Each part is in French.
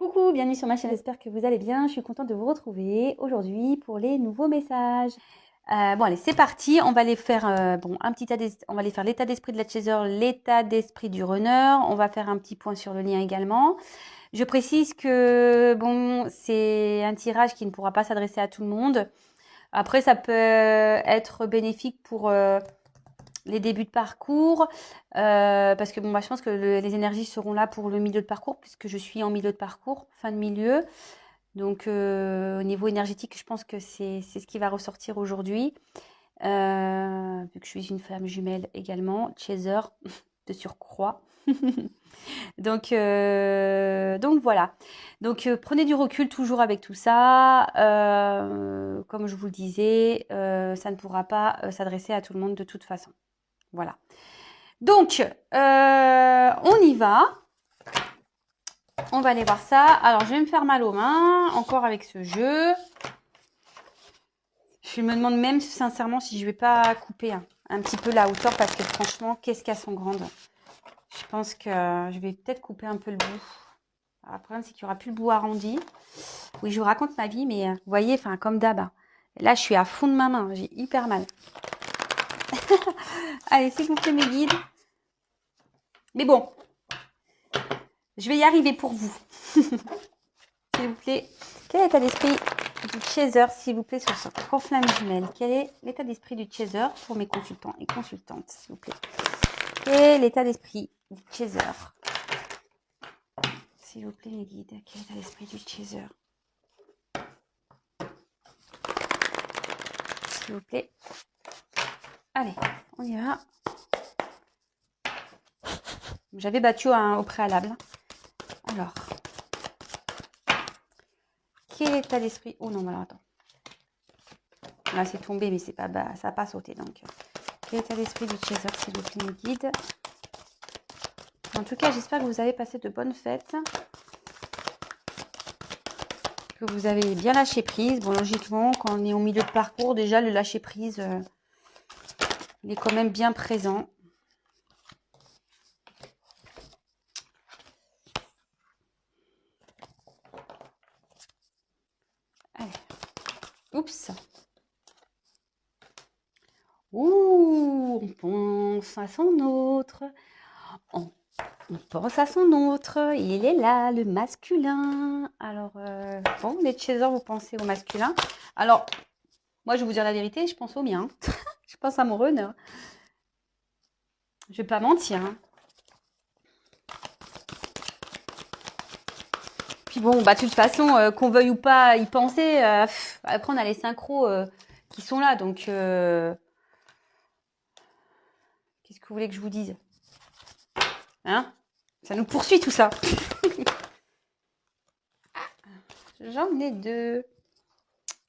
Coucou, bienvenue sur ma chaîne, j'espère que vous allez bien. Je suis contente de vous retrouver aujourd'hui pour les nouveaux messages. Bon allez, c'est parti. On va les faire on va les faire l'état d'esprit de la chaser, l'état d'esprit du runner. On va faire un petit point sur le lien également. Je précise que bon, c'est un tirage qui ne pourra pas s'adresser à tout le monde. Après, ça peut être bénéfique pour les débuts de parcours, parce que bon, je pense que les énergies seront là pour le milieu de parcours, puisque je suis en milieu de parcours, fin de milieu. Donc, au niveau énergétique, je pense que c'est ce qui va ressortir aujourd'hui. Vu que je suis une femme jumelle également, chaser de surcroît. Donc voilà. Donc prenez du recul toujours avec tout ça. Comme je vous le disais, ça ne pourra pas s'adresser à tout le monde de toute façon. Voilà. Donc, on y va. On va aller voir ça. Alors, je vais me faire mal aux mains, encore avec ce jeu. Je me demande même sincèrement si je vais pas couper un petit peu la hauteur parce que franchement, qu'est-ce qu'elles sont grandes. Je pense que je vais peut-être couper un peu le bout. Alors, le problème, c'est qu'il n'y aura plus le bout arrondi. Oui, je vous raconte ma vie, mais vous voyez, enfin, comme d'hab. Là, je suis à fond de ma main. J'ai hyper mal. Allez, s'il vous plaît, mes guides. Mais bon, je vais y arriver pour vous. S'il vous plaît, quel est l'état d'esprit du chaser, s'il vous plaît, sur ce cours flamme jumelle? Quel est l'état d'esprit du chaser pour mes consultants et consultantes, s'il vous plaît? Quel est l'état d'esprit du chaser? S'il vous plaît, mes guides, quel est l'état d'esprit du chaser? S'il vous plaît. Allez, on y va. J'avais battu au préalable. Alors, quel est l'état d'esprit? Oh non, alors attends. Là, c'est tombé, mais c'est pas, ça n'a pas sauté. Donc, quel est l'état d'esprit du chaser, s'il vous plaît, mes guides? En tout cas, j'espère que vous avez passé de bonnes fêtes. Que vous avez bien lâché prise. Bon, logiquement, quand on est au milieu de parcours, déjà, le lâcher prise, il est quand même bien présent. Allez. Oups. Ouh, on pense à son autre. On pense à son autre. Il est là, le masculin. Alors, bon, les chasers, vous pensez au masculin. Alors, moi, je vais vous dire la vérité, je pense au mien. Je pense à mon runner. Je vais pas mentir. Puis bon, bah de toute façon, qu'on veuille ou pas y penser, après on a les synchros qui sont là, donc qu'est-ce que vous voulez que je vous dise? Hein? Ça nous poursuit tout ça. J'en ai deux.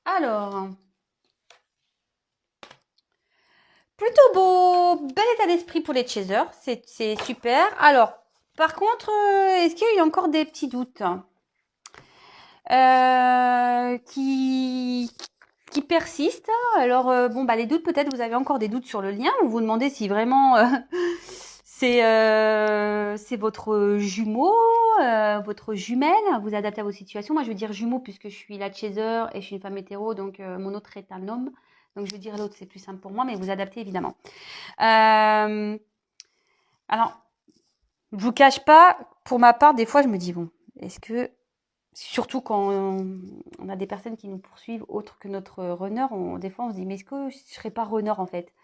Alors, plutôt beau, bel état d'esprit pour les chasers, c'est super. Alors, par contre, est-ce qu'il y a encore des petits doutes qui persistent? Alors, bon, bah les doutes, peut-être vous avez encore des doutes sur le lien. Vous vous demandez si vraiment c'est votre jumeau, votre jumelle. Vous adaptez à vos situations. Moi, je veux dire jumeau puisque je suis la chaser et je suis une femme hétéro, donc mon autre est un homme. Donc, je veux dire l'autre, c'est plus simple pour moi, mais vous adaptez évidemment. Alors, je vous cache pas, pour ma part, des fois, je me dis, bon, est-ce que, surtout quand on a des personnes qui nous poursuivent autres que notre runner, des fois, on se dit, mais est-ce que je serais pas runner en fait?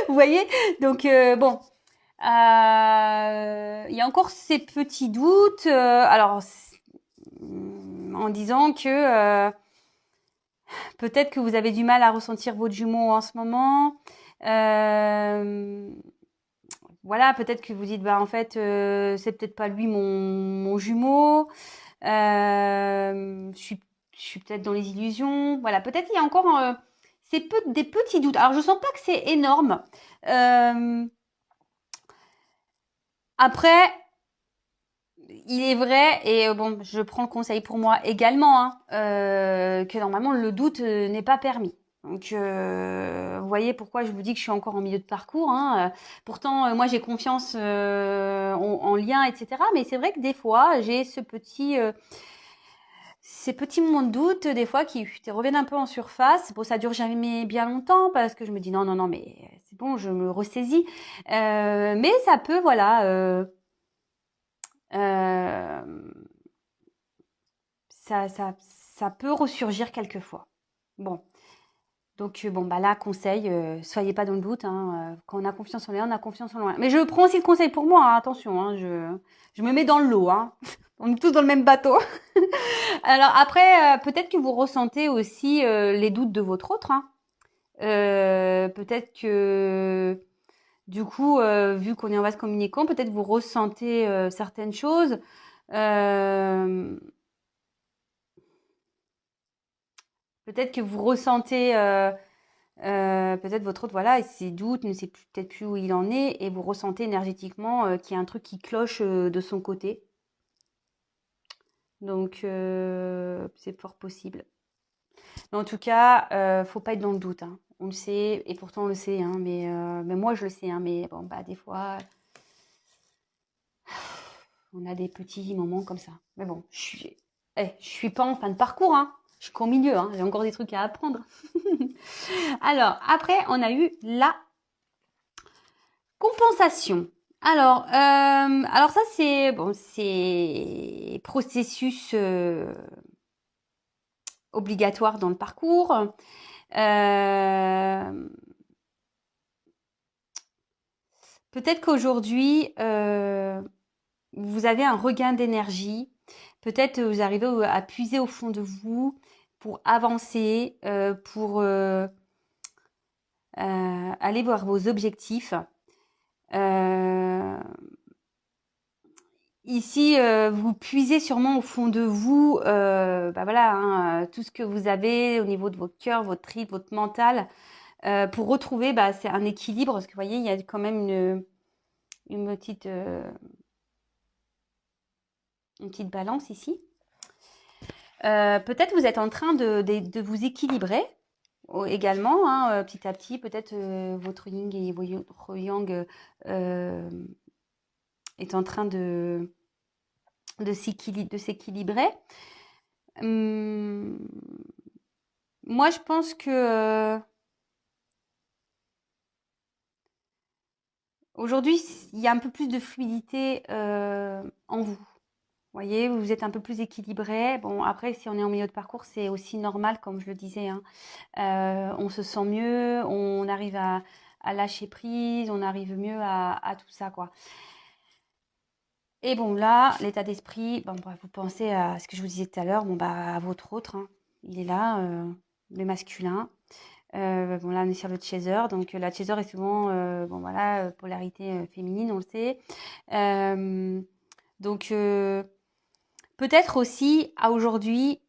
Vous voyez? Donc, bon. Il y a encore ces petits doutes, en disant que peut-être que vous avez du mal à ressentir votre jumeau en ce moment. Voilà, peut-être que vous dites, bah en fait, c'est peut-être pas lui mon jumeau. Je suis peut-être dans les illusions. Voilà, peut-être il y a encore des petits doutes. Alors, je sens pas que c'est énorme. Après, il est vrai, et bon, je prends le conseil pour moi également, que normalement le doute n'est pas permis. Donc, vous voyez pourquoi je vous dis que je suis encore en milieu de parcours, hein. Pourtant, moi, j'ai confiance en lien, etc. Mais c'est vrai que des fois, j'ai ces petits moments de doute, des fois, qui reviennent un peu en surface. Bon, ça dure jamais bien longtemps parce que je me dis non, non, non, mais c'est bon, je me ressaisis. Mais ça peut, voilà, euh, ça peut ressurgir quelquefois. Bon. Donc, bon, bah là, conseil, soyez pas dans le doute, hein, quand on a confiance en rien, on a confiance en rien. Mais je prends aussi le conseil pour moi, hein, attention, hein, je me mets dans le lot, hein. On est tous dans le même bateau. Alors après, peut-être que vous ressentez aussi les doutes de votre autre, hein. Peut-être que du coup, vu qu'on est en vase communicant, peut-être vous ressentez certaines choses. Euh, Peut-être que vous ressentez peut-être votre autre, voilà, ses doutes, ne sait peut-être plus où il en est, et vous ressentez énergétiquement qu'il y a un truc qui cloche de son côté. Donc, c'est fort possible. Mais en tout cas, faut pas être dans le doute, hein. On le sait, et pourtant on le sait, hein, mais moi je le sais, hein, mais bon, bah des fois, on a des petits moments comme ça. Mais bon, je suis pas en fin de parcours, hein. Je suis qu'au milieu, hein. J'ai encore des trucs à apprendre. Alors, après, on a eu la compensation. Alors ça c'est bon, c'est processus obligatoire dans le parcours. Euh, Peut-être qu'aujourd'hui vous avez un regain d'énergie. Peut-être vous arrivez à puiser au fond de vous pour avancer, pour aller voir vos objectifs. Euh, Ici, vous puisez sûrement au fond de vous, bah voilà, hein, tout ce que vous avez au niveau de votre cœur, votre tripes, votre mental, pour retrouver, bah, c'est un équilibre. Parce que vous voyez, il y a quand même une petite balance ici. Peut-être vous êtes en train de vous équilibrer également, hein, petit à petit. Peut-être votre yin et votre yang est en train de s'équilibrer. Hum, Moi, je pense que aujourd'hui, il y a un peu plus de fluidité en vous. Vous voyez, vous êtes un peu plus équilibré. Bon, après, si on est en milieu de parcours, c'est aussi normal, comme je le disais, hein. On se sent mieux, on arrive à lâcher prise, on arrive mieux à tout ça, quoi. Et bon, là, l'état d'esprit, bon, bah, vous pensez à ce que je vous disais tout à l'heure, bon, bah, à votre autre, hein. Il est là, le masculin. Bon, là, on est sur le chaser. Donc, la chaser est souvent, bon, voilà, polarité féminine, on le sait. Euh, donc, peut-être aussi, à aujourd'hui,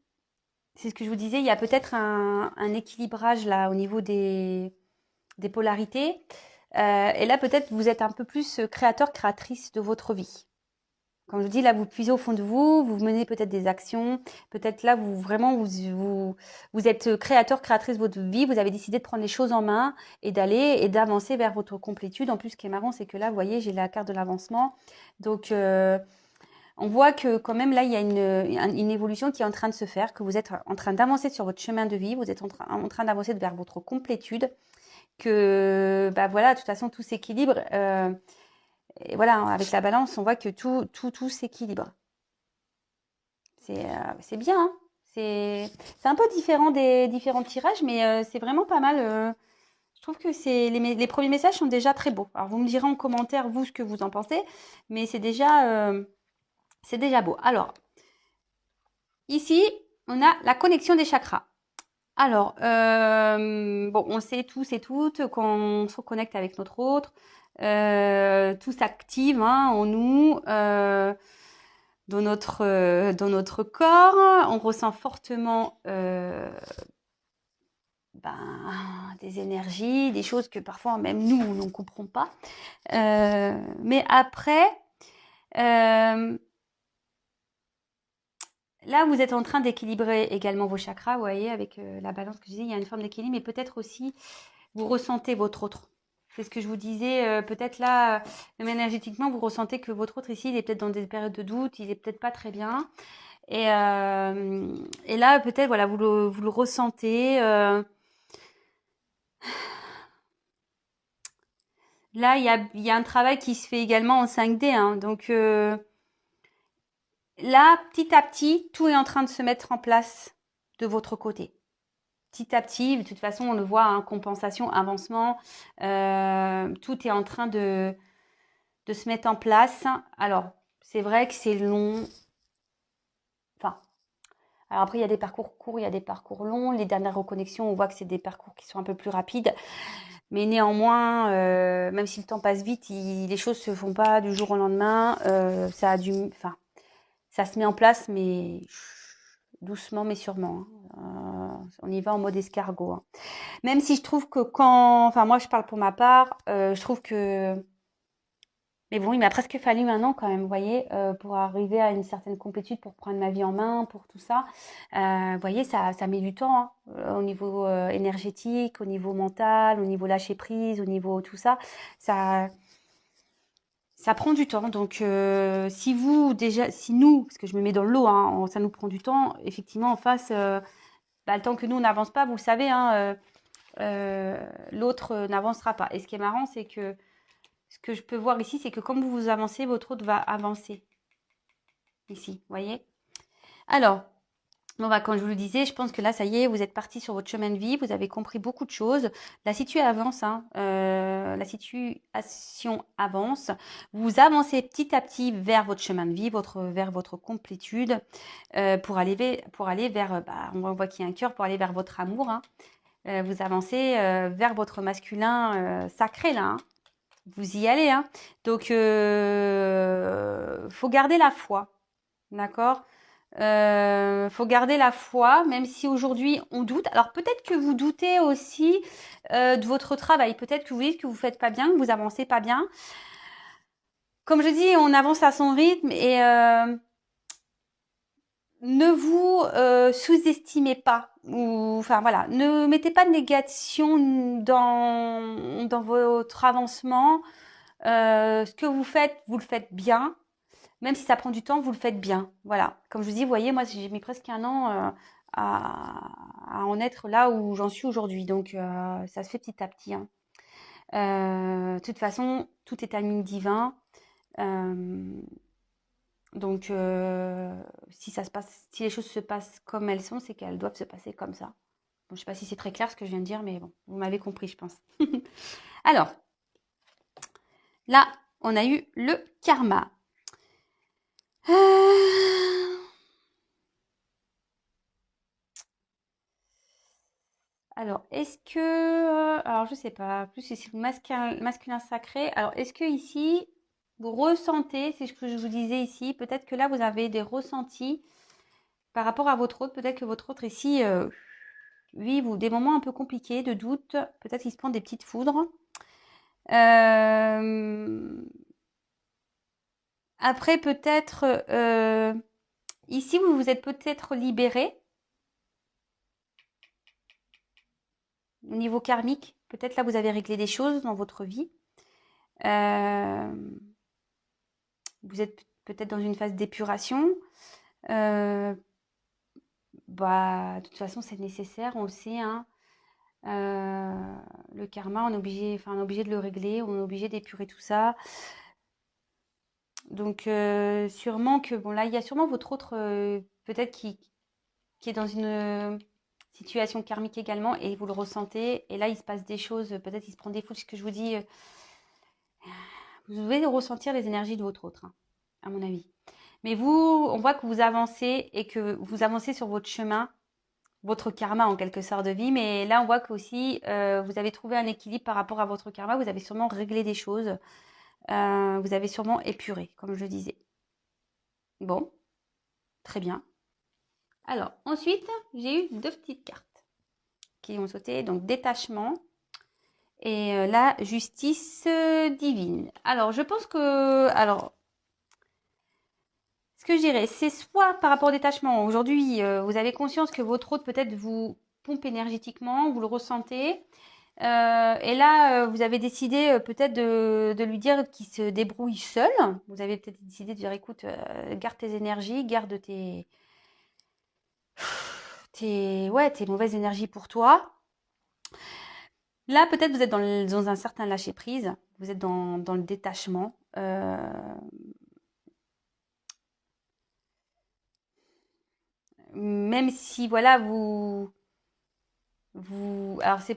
c'est ce que je vous disais, il y a peut-être un équilibrage là au niveau des polarités. Et là, peut-être, vous êtes un peu plus créateur, créatrice de votre vie. Comme je vous dis, là, vous puisez au fond de vous, vous menez peut-être des actions, peut-être là, vous êtes créateur, créatrice de votre vie, vous avez décidé de prendre les choses en main et d'aller et d'avancer vers votre complétude. En plus, ce qui est marrant, c'est que là, vous voyez, j'ai la carte de l'avancement. Donc, on voit que quand même, là, il y a une évolution qui est en train de se faire, que vous êtes en train d'avancer sur votre chemin de vie, vous êtes en train d'avancer vers votre complétude, que, bah voilà, de toute façon, tout s'équilibre. Et voilà, avec la balance, on voit que tout s'équilibre. C'est bien, hein. C'est un peu différent des différents tirages, mais c'est vraiment pas mal. Je trouve que les premiers messages sont déjà très beaux. Alors, vous me direz en commentaire, vous, ce que vous en pensez, mais c'est déjà beau. Alors, ici, on a la connexion des chakras. Alors, bon, on le sait tous et toutes, quand on se reconnecte avec notre autre, tout s'active, hein, en nous, dans notre corps. On ressent fortement des énergies, des choses que parfois même nous, on ne comprend pas. Mais après, euh, Là, vous êtes en train d'équilibrer également vos chakras, vous voyez, avec la balance que je disais, il y a une forme d'équilibre, mais peut-être aussi, vous ressentez votre autre. C'est ce que je vous disais, peut-être là, même énergétiquement, vous ressentez que votre autre ici, il est peut-être dans des périodes de doute, il est peut-être pas très bien. Et là, peut-être, voilà, vous le ressentez. Là, il y a un travail qui se fait également en 5D, hein, donc là, petit à petit, tout est en train de se mettre en place de votre côté. Petit à petit, de toute façon, on le voit, hein, compensation, avancement, tout est en train de se mettre en place. Alors, c'est vrai que c'est long. Enfin, alors après, il y a des parcours courts, il y a des parcours longs. Les dernières reconnexions, on voit que c'est des parcours qui sont un peu plus rapides. Mais néanmoins, même si le temps passe vite, les choses se font pas du jour au lendemain. Enfin, ça se met en place, mais doucement, mais sûrement, hein. On y va en mode escargot, hein. Même si je trouve que enfin moi je parle pour ma part, je trouve que, mais bon, il m'a presque fallu un an quand même, vous voyez, pour arriver à une certaine complétude, pour prendre ma vie en main, pour tout ça. Vous voyez, ça met du temps, hein, au niveau énergétique, au niveau mental, au niveau lâcher prise, au niveau tout ça. Ça, ça prend du temps. Donc, si nous, parce que je me mets dans le lot, hein, ça nous prend du temps, effectivement, en face, le temps que nous, on n'avance pas, vous le savez, hein, l'autre n'avancera pas. Et ce qui est marrant, c'est que ce que je peux voir ici, c'est que comme vous avancez, votre autre va avancer. Ici, vous voyez. Alors, bon, bah, quand je vous le disais, je pense que là, ça y est, vous êtes parti sur votre chemin de vie, vous avez compris beaucoup de choses. La situation avance, hein, la situation avance. Vous avancez petit à petit vers votre chemin de vie, vers votre complétude, pour aller vers, on voit qu'il y a un cœur, pour aller vers votre amour, hein. Vous avancez vers votre masculin sacré, là, hein. Vous y allez, hein. Donc, faut garder la foi, d'accord? Faut garder la foi, même si aujourd'hui on doute. Alors peut-être que vous doutez aussi de votre travail. Peut-être que vous dites que vous faites pas bien, que vous avancez pas bien. Comme je dis, on avance à son rythme et ne vous sous-estimez pas. Enfin voilà, ne mettez pas de négation dans votre avancement. Ce que vous le faites bien. Même si ça prend du temps, vous le faites bien. Voilà. Comme je vous dis, vous voyez, moi, j'ai mis presque un an à en être là où j'en suis aujourd'hui. Donc, ça se fait petit à petit, hein. De toute façon, tout est timing divin. Donc, si les choses se passent comme elles sont, c'est qu'elles doivent se passer comme ça. Bon, je ne sais pas si c'est très clair ce que je viens de dire, mais bon, vous m'avez compris, je pense. Alors, là, on a eu le karma. Alors, est-ce que, alors je sais pas, plus c'est le masculin sacré. Alors, est-ce que ici, vous ressentez, c'est ce que je vous disais ici, peut-être que là, vous avez des ressentis par rapport à votre autre. Peut-être que votre autre ici vit des moments un peu compliqués, de doute. Peut-être qu'il se prend des petites foudres. Après, peut-être, ici, vous vous êtes peut-être libéré au niveau karmique. Peut-être là, vous avez réglé des choses dans votre vie. Vous êtes peut-être dans une phase d'épuration. De toute façon, c'est nécessaire, on le sait, hein. Le karma, on est obligé de le régler, on est obligé d'épurer tout ça. Donc, sûrement que, bon, là, il y a sûrement votre autre, peut-être qui est dans une situation karmique également, et vous le ressentez. Et là, il se passe des choses, peut-être il se prend des foudres, ce que je vous dis. Vous devez ressentir les énergies de votre autre, hein, à mon avis. Mais vous, on voit que vous avancez et que vous avancez sur votre chemin, votre karma en quelque sorte de vie. Mais là, on voit que aussi, vous avez trouvé un équilibre par rapport à votre karma. Vous avez sûrement réglé des choses. Vous avez sûrement épuré, comme je disais. Bon, très bien. Alors, ensuite, j'ai eu 2 petites cartes qui ont sauté. Donc, détachement et la justice divine. Alors, je pense que... Alors, Ce que je dirais, c'est soit par rapport au détachement. Aujourd'hui, vous avez conscience que votre hôte peut-être vous pompe énergétiquement, vous le ressentez. Et là, vous avez décidé peut-être de lui dire qu'il se débrouille seul. Vous avez peut-être décidé de dire, écoute, garde tes énergies, garde tes mauvaises énergies pour toi. Là, peut-être vous êtes dans un certain lâcher-prise. Vous êtes dans le détachement. Même si, voilà, alors, ce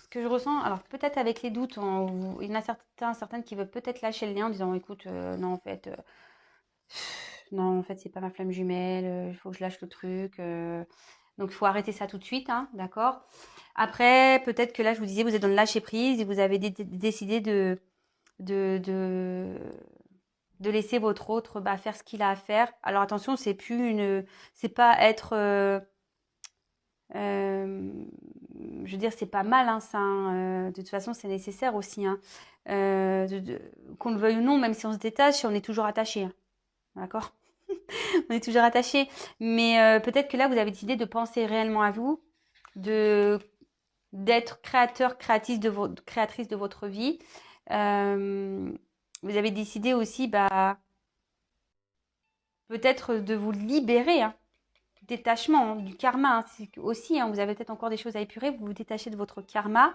que je ressens, alors peut-être avec les doutes, il y en a certaines qui veulent peut-être lâcher le lien en disant, écoute, non, en fait, c'est pas ma flamme jumelle, il faut que je lâche le truc. Donc, il faut arrêter ça tout de suite, hein, d'accord? Après, peut-être que là, je vous disais, vous êtes dans le lâcher prise et vous avez décidé de, de laisser votre autre faire ce qu'il a à faire. Alors attention, c'est pas être, je veux dire, c'est pas mal, hein, ça. Hein, de toute façon, c'est nécessaire aussi, hein, qu'on le veuille ou non, même si on se détache, on est toujours attaché, hein, d'accord? On est toujours attaché, mais peut-être que là, vous avez décidé de penser réellement à vous, d'être créatrice de votre vie. Vous avez décidé aussi, peut-être de vous libérer, hein, détachement, hein, du karma, hein, aussi, hein, vous avez peut-être encore des choses à épurer, vous vous détachez de votre karma.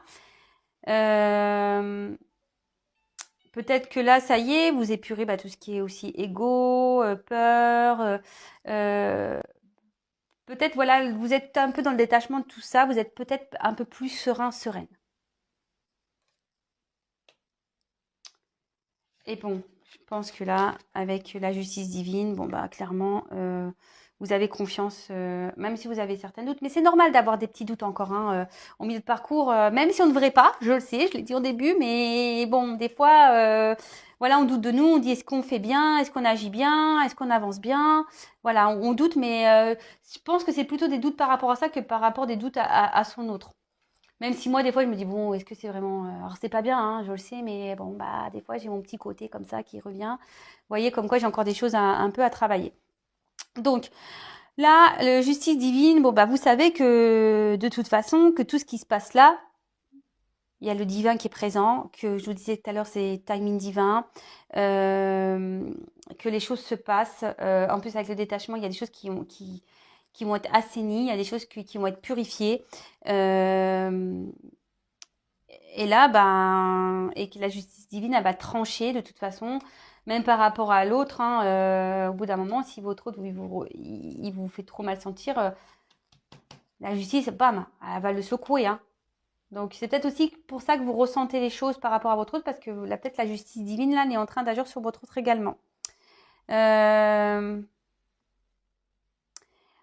Peut-être que là, ça y est, vous épurez tout ce qui est aussi ego, peur. Peut-être, voilà, vous êtes un peu dans le détachement de tout ça, vous êtes peut-être un peu plus sereine. Et bon, je pense que là, avec la justice divine, clairement, vous avez confiance, même si vous avez certains doutes. Mais c'est normal d'avoir des petits doutes encore, hein, au milieu de parcours, même si on ne devrait pas, je le sais, je l'ai dit au début, mais bon, des fois, voilà, on doute de nous, on dit est-ce qu'on fait bien, est-ce qu'on agit bien, est-ce qu'on avance bien. Voilà, on doute, mais je pense que c'est plutôt des doutes par rapport à ça que par rapport à des doutes à son autre. Même si moi, des fois, je me dis, bon, est-ce que c'est vraiment. Alors, c'est pas bien, hein, je le sais, mais bon, des fois, j'ai mon petit côté comme ça qui revient. Vous voyez, comme quoi j'ai encore des choses un peu à travailler. Donc, là, la justice divine, vous savez que de toute façon, que tout ce qui se passe là, il y a le divin qui est présent, que je vous disais tout à l'heure, c'est timing divin, que les choses se passent. En plus, avec le détachement, il y a des choses qui vont être assainies, il y a des choses qui vont être purifiées. Et là, et que la justice divine, elle va trancher de toute façon, même par rapport à l'autre, hein, au bout d'un moment, si votre autre, il vous fait trop mal sentir, la justice, bam, elle va le secouer, hein. Donc, c'est peut-être aussi pour ça que vous ressentez les choses par rapport à votre autre, parce que là, peut-être la justice divine, là, est en train d'agir sur votre autre également.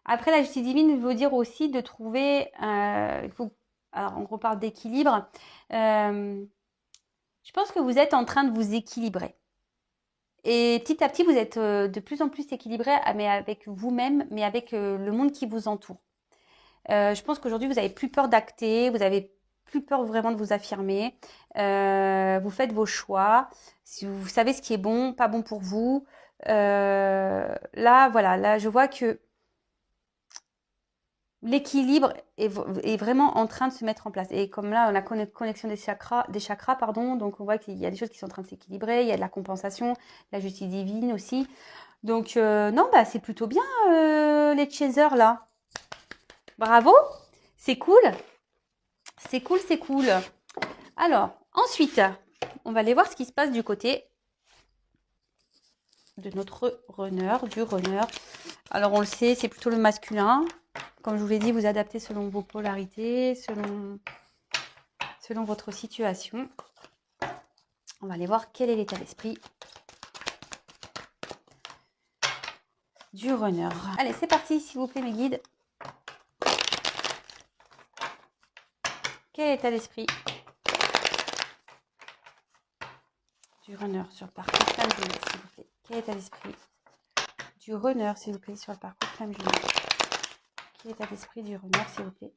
Après, la justice divine veut dire aussi de trouver, alors on reparle d'équilibre. Je pense que vous êtes en train de vous équilibrer. Et petit à petit, vous êtes de plus en plus équilibré, mais avec vous-même, mais avec le monde qui vous entoure. Je pense qu'aujourd'hui, vous n'avez plus peur d'acter, vous n'avez plus peur vraiment de vous affirmer. Vous faites vos choix. Si vous savez ce qui est bon, pas bon pour vous. Là, je vois que l'équilibre est vraiment en train de se mettre en place. Et comme là, on a connexion des chakras, pardon, donc on voit qu'il y a des choses qui sont en train de s'équilibrer, il y a de la compensation, la justice divine aussi. Donc, non, c'est plutôt bien, les chasers, là. Bravo, c'est cool. C'est cool, c'est cool. Alors, ensuite, on va aller voir ce qui se passe du côté de notre runner, du runner. Alors, on le sait, c'est plutôt le masculin. Comme je vous l'ai dit, vous adaptez selon vos polarités, selon votre situation. On va aller voir quel est l'état d'esprit du runner. Allez, c'est parti, s'il vous plaît, mes guides. Quel est l'état d'esprit du runner sur le parcours flamme jumelle, s'il vous plaît? Quel est l'état d'esprit du runner, s'il vous plaît, sur le parcours flamme jumelle? Quel est l'état d'esprit du runner, s'il vous plaît,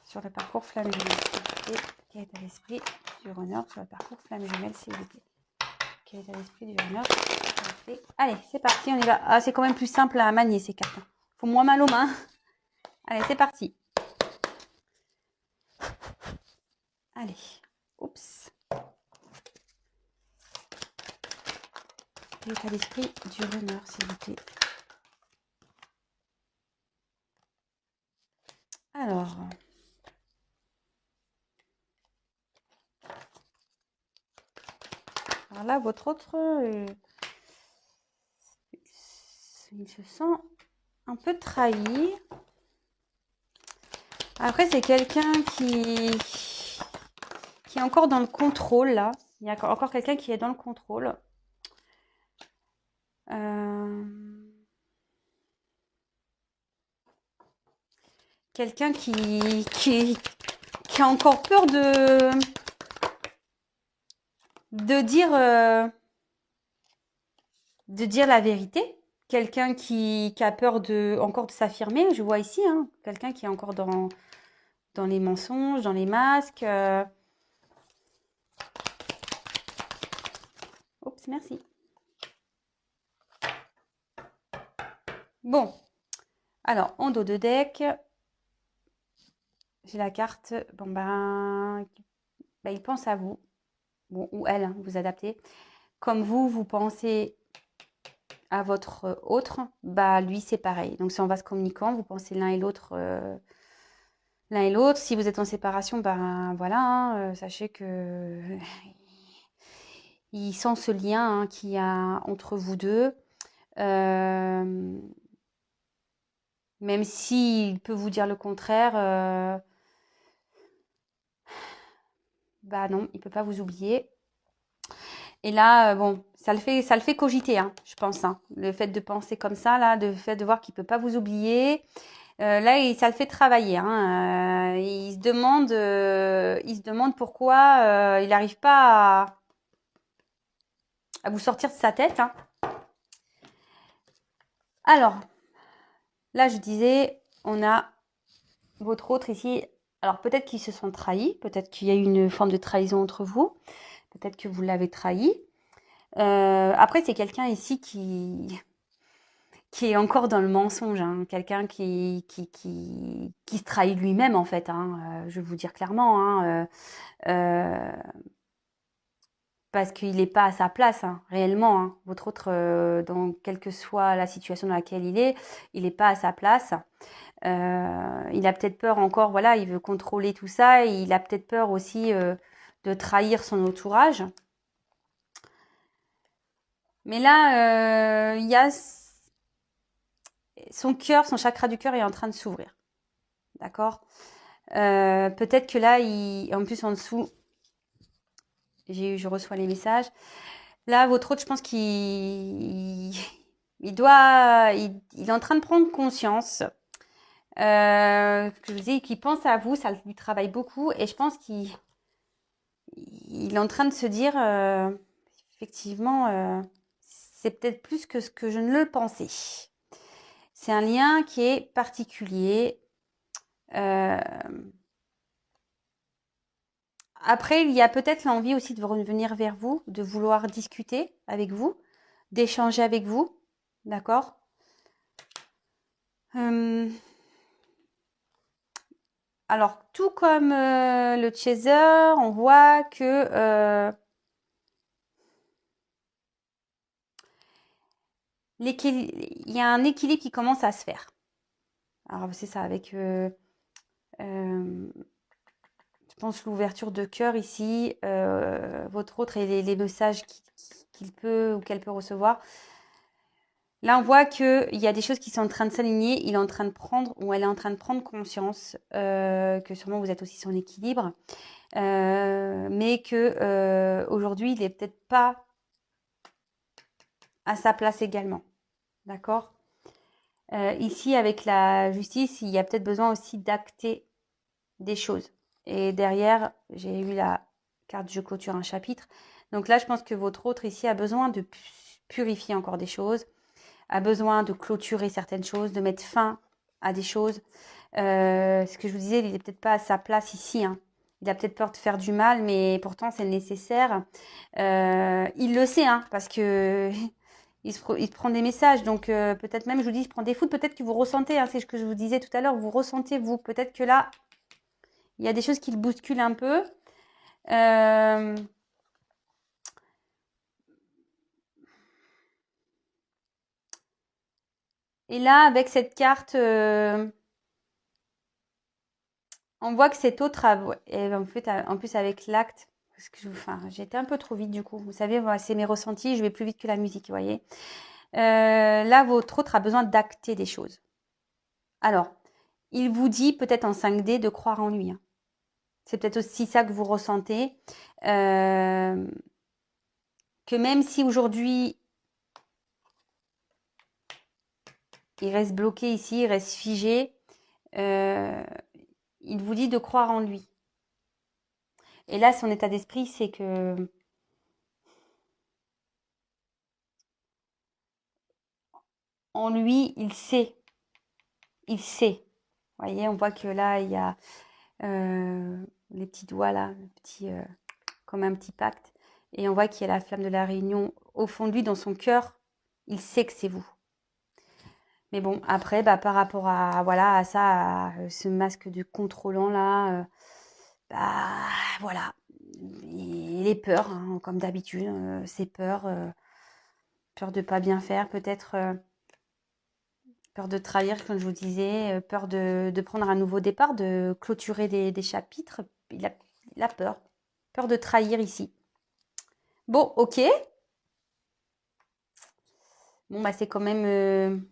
sur le parcours flamme jumelle, s'il vous plaît? Quel est l'état d'esprit du runner sur le parcours flamme jumelle, s'il vous plaît? Quel est l'état d'esprit du runner sur le Et allez, c'est parti, on y va. Ah, c'est quand même plus simple à manier ces cartes. Faut moins mal aux mains. Allez, c'est parti. Allez, oups. L'état d'esprit du runner, s'il vous plaît. Alors là, votre autre, il se sent un peu trahi. Après, c'est quelqu'un qui est encore dans le contrôle, là. Il y a encore quelqu'un qui est dans le contrôle. Quelqu'un qui a encore peur de dire la vérité. Quelqu'un qui a peur encore de s'affirmer, je vois ici, hein. Quelqu'un qui est encore dans les mensonges, dans les masques. Oups, merci. Bon, alors, en dos de deck, j'ai la carte, bon ben, il pense à vous, bon, ou elle, hein, vous adaptez. Comme vous pensez à votre autre, bah lui c'est pareil. Donc c'est en vase communicant, vous pensez l'un et l'autre. Si vous êtes en séparation, ben voilà, hein, sachez que il sent ce lien hein, qu'il y a entre vous deux. Même s'il peut vous dire le contraire, bah non, il peut pas vous oublier. Et là, bon, ça le fait cogiter, hein, je pense. Hein. Le fait de penser comme ça, là, le fait de voir qu'il peut pas vous oublier, là, ça le fait travailler. Hein. Il se demande pourquoi il n'arrive pas à vous sortir de sa tête. Hein. Alors, là, je disais, on a votre autre ici. Alors, peut-être qu'ils se sont trahis, peut-être qu'il y a eu une forme de trahison entre vous, peut-être que vous l'avez trahi. Après, c'est quelqu'un ici qui est encore dans le mensonge, hein. Quelqu'un qui se trahit lui-même, en fait. Hein. Je vais vous dire clairement. Hein. Parce qu'il n'est pas à sa place, hein, réellement. Hein. Votre autre, quelle que soit la situation dans laquelle il n'est pas à sa place. Il a peut-être peur encore, voilà, il veut contrôler tout ça. Et il a peut-être peur aussi de trahir son entourage. Mais là, il y a son cœur, son chakra du cœur est en train de s'ouvrir. D'accord. Peut-être que là, en plus en dessous, je reçois les messages. Là, votre autre, je pense qu'il est en train de prendre conscience. Que je vous dis, qu'il pense à vous, ça lui travaille beaucoup. Et je pense qu'il est en train de se dire, effectivement, c'est peut-être plus que ce que je ne le pensais. C'est un lien qui est particulier. Après, il y a peut-être l'envie aussi de revenir vers vous, de vouloir discuter avec vous, d'échanger avec vous. D'accord. Alors, tout comme le chaser, on voit que il y a un équilibre qui commence à se faire. Alors, c'est ça, avec, je pense, l'ouverture de cœur ici, votre autre et les messages qu'il peut ou qu'elle peut recevoir. Là, on voit qu'il y a des choses qui sont en train de s'aligner. Il est en train de prendre, ou elle est en train de prendre conscience que sûrement vous êtes aussi son équilibre. Mais que aujourd'hui, il n'est peut-être pas à sa place également. D'accord. Ici, avec la justice, il y a peut-être besoin aussi d'acter des choses. Et derrière, j'ai eu la carte je clôture un chapitre. Donc là, je pense que votre autre ici a besoin de purifier encore des choses, a besoin de clôturer certaines choses, de mettre fin à des choses. Ce que je vous disais, il n'est peut-être pas à sa place ici. Hein. Il a peut-être peur de faire du mal, mais pourtant c'est nécessaire. Il le sait, hein, parce que il se prend des messages. Donc, peut-être même, je vous dis, il se prend des foudres. Peut-être que vous ressentez, hein, c'est ce que je vous disais tout à l'heure, vous ressentez, vous. Peut-être que là, il y a des choses qui le bousculent un peu. Et là, avec cette carte, on voit que cet autre et en fait, en plus avec l'acte, parce que enfin, j'ai été un peu trop vite du coup. Vous savez, voilà, c'est mes ressentis, je vais plus vite que la musique, vous voyez. Là, votre autre a besoin d'acter des choses. Alors, il vous dit peut-être en 5D de croire en lui. Hein. C'est peut-être aussi ça que vous ressentez. Que même si aujourd'hui, il reste bloqué ici, il reste figé, il vous dit de croire en lui. Et là, son état d'esprit, c'est que en lui, il sait. Il sait. Vous voyez, on voit que là, il y a les petits doigts là, comme un petit pacte. Et on voit qu'il y a la flamme de la réunion au fond de lui, dans son cœur. Il sait que c'est vous. Mais bon, après, bah, par rapport à, voilà, à ça, à ce masque de contrôlant là, bah, voilà. Et les peurs, hein, comme d'habitude, ces peurs, peur de pas bien faire, peut-être peur de trahir, comme je vous disais, peur de prendre un nouveau départ, de clôturer des chapitres. Il a peur. Peur de trahir ici. Bon, ok. Bon, bah, c'est quand même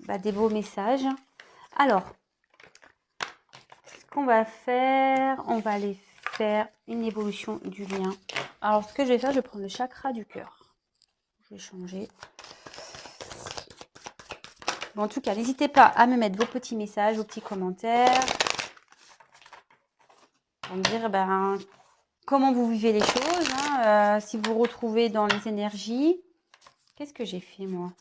bah, des beaux messages. Alors, ce qu'on va faire, on va aller faire une évolution du lien. Alors, ce que je vais faire, je vais prendre le chakra du cœur. Je vais changer. Bon, en tout cas, n'hésitez pas à me mettre vos petits messages, vos petits commentaires. Pour me dire ben, comment vous vivez les choses. Hein, si vous vous retrouvez dans les énergies. Qu'est-ce que j'ai fait, moi?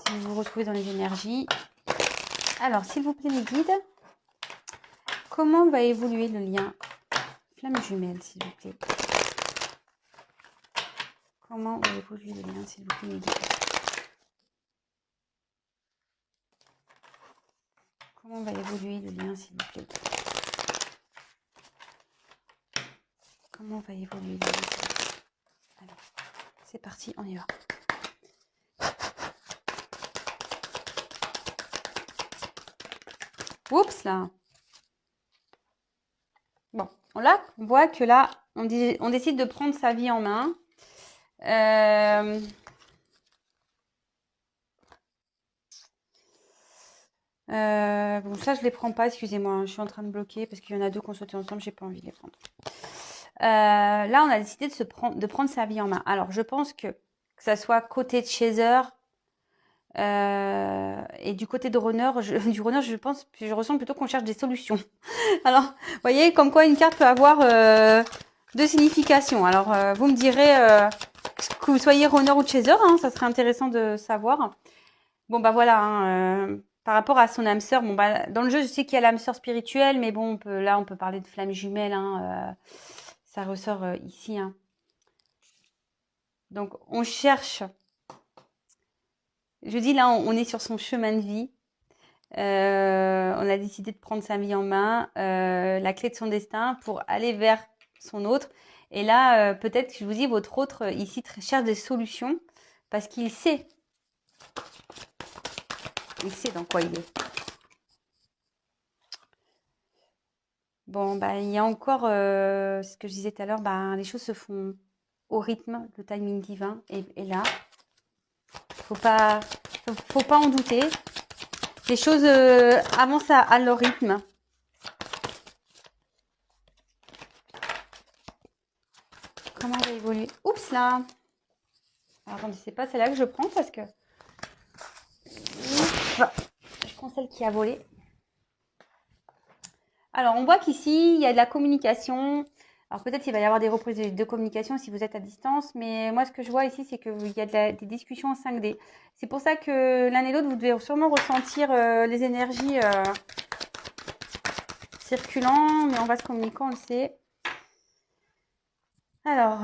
Si vous vous retrouvez dans les énergies. Alors, s'il vous plaît, mes guides, comment va évoluer le lien flamme jumelle, s'il vous plaît? Comment va évoluer le lien, s'il vous plaît, mes guides? Comment va évoluer le lien, s'il vous plaît? Comment va évoluer le lien? Alors, c'est parti, on y va. Oups, là. Bon, là, on voit que là, on décide de prendre sa vie en main. Bon, ça, je les prends pas, excusez-moi. Je suis en train de bloquer parce qu'il y en a deux qu'on sautait ensemble, j'ai pas envie de les prendre. Là, on a décidé de prendre sa vie en main. Alors, je pense que ça soit côté de Chaser et du côté de Runner, du Runner, je ressens plutôt qu'on cherche des solutions. Alors, vous voyez, comme quoi une carte peut avoir deux significations. Alors, vous me direz que vous soyez Runner ou Chaser, hein, ça serait intéressant de savoir. Bon, bah voilà, hein, par rapport à son âme sœur, bon, bah, dans le jeu, je sais qu'il y a l'âme sœur spirituelle, mais bon, on peut parler de flamme jumelle, hein, ça ressort ici. Hein. Donc, on cherche. Je dis là, on est sur son chemin de vie. On a décidé de prendre sa vie en main, la clé de son destin pour aller vers son autre. Et là, peut-être que je vous dis, votre autre ici cherche des solutions parce qu'il sait. Il sait dans quoi il est. Bon, bah, il y a encore ce que je disais tout à l'heure, bah, les choses se font au rythme, le timing divin est là. Faut pas en douter. Les choses avancent à leur rythme. Comment va évoluer? Oups là. Alors, attendez, c'est pas celle-là que je prends parce que je prends celle qui a volé. Alors, on voit qu'ici, il y a de la communication. Alors, peut-être qu'il va y avoir des reprises de communication si vous êtes à distance. Mais moi, ce que je vois ici, c'est qu'il y a des discussions en 5D. C'est pour ça que l'un et l'autre, vous devez sûrement ressentir les énergies circulant. Mais on va se communiquer, on le sait. Alors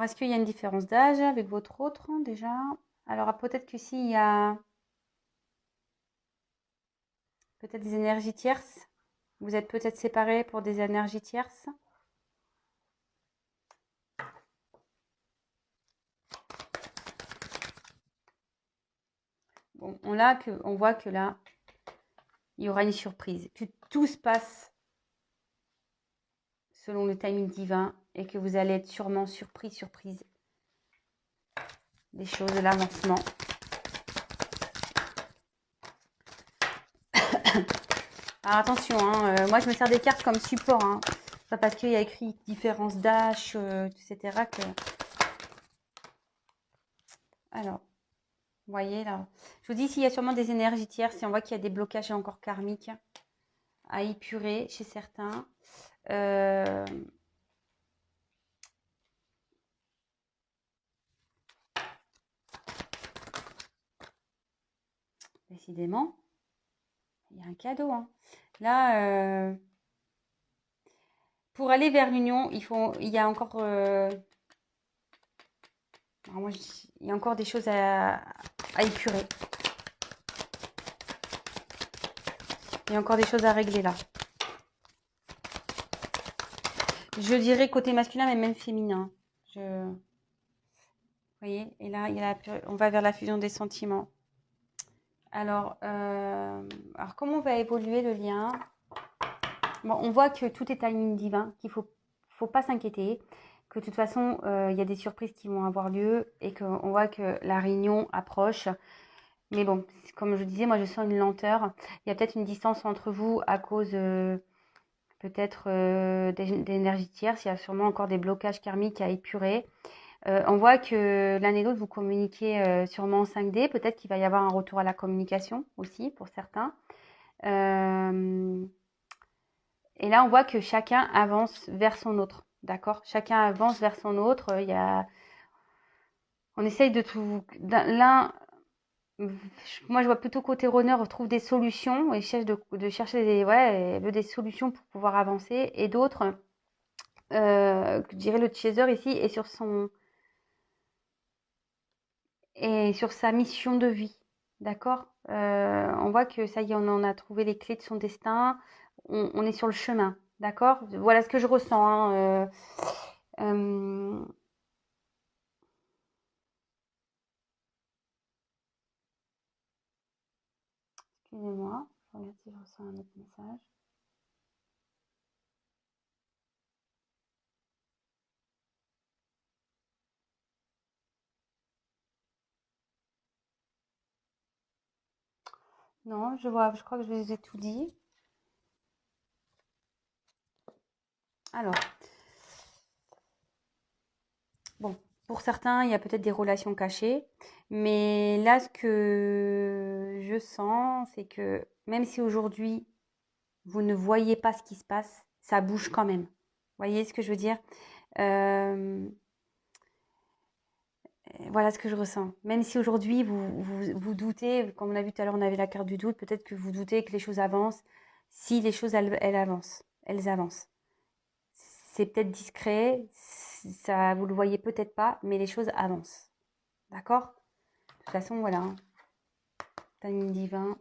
est-ce qu'il y a une différence d'âge avec votre autre déjà? Alors peut-être que s'il y a peut-être des énergies tierces. Vous êtes peut-être séparés pour des énergies tierces. Bon, on voit que là, il y aura une surprise, que tout se passe selon le timing divin et que vous allez être sûrement surprise des choses, de l'avancement. Alors attention, hein, moi je me sers des cartes comme support, hein. Pas parce qu'il y a écrit différence d'âge, etc. que... Alors, vous voyez là, je vous dis s'il y a sûrement des énergies tierces, si on voit qu'il y a des blocages encore karmiques à épurer chez certains. Décidément, il y a un cadeau, hein. Là, pour aller vers l'union, il y a encore, il y a encore des choses à épurer. Il y a encore des choses à régler là. Je dirais côté masculin, mais même féminin. Vous voyez, et là, on va vers la fusion des sentiments. Alors comment va évoluer le lien? Bon, on voit que tout est timing divin, qu'il faut pas s'inquiéter, que de toute façon, il y a des surprises qui vont avoir lieu et qu'on voit que la réunion approche. Mais bon, comme je disais, moi je sens une lenteur. Il y a peut-être une distance entre vous à cause peut-être d'énergie tierce. Il y a sûrement encore des blocages karmiques à épurer. On voit que l'un et l'autre, vous communiquez sûrement en 5D. Peut-être qu'il va y avoir un retour à la communication aussi pour certains. Et là, on voit que chacun avance vers son autre. D'accord? Chacun avance vers son autre. On essaye de tout... Moi, je vois plutôt côté runner, on trouve des solutions et cherche de chercher des solutions pour pouvoir avancer. Et d'autres, je dirais le chaser ici, est sur sa mission de vie. D'accord? On voit que ça y est, on en a trouvé les clés de son destin. On est sur le chemin. D'accord? Voilà ce que je ressens, hein. Excusez-moi, je regarde si je reçois un autre message. Non, je crois que je vous ai tout dit. Alors, bon, pour certains, il y a peut-être des relations cachées, mais là, ce que je sens, c'est que même si aujourd'hui, vous ne voyez pas ce qui se passe, ça bouge quand même. Vous voyez ce que je veux dire? Voilà ce que je ressens. Même si aujourd'hui, vous doutez, comme on a vu tout à l'heure, on avait la carte du doute, peut-être que vous doutez que les choses avancent. Si les choses, elles avancent, elles avancent. C'est peut-être discret, ça, vous le voyez peut-être pas, mais les choses avancent. D'accord? De toute façon, voilà, hein. Timing divin.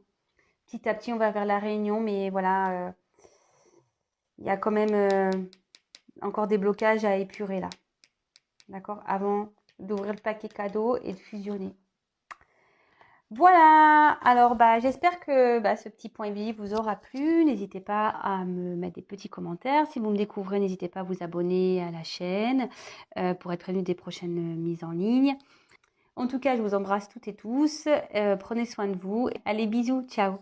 Petit à petit, on va vers la réunion, mais voilà, il y a quand même encore des blocages à épurer là. D'accord? Avant d'ouvrir le paquet cadeau et de fusionner. Voilà, alors j'espère que ce petit point de vie vous aura plu. N'hésitez pas à me mettre des petits commentaires. Si vous me découvrez, n'hésitez pas à vous abonner à la chaîne pour être prévenu des prochaines mises en ligne. En tout cas, je vous embrasse toutes et tous. Prenez soin de vous. Allez, bisous, ciao.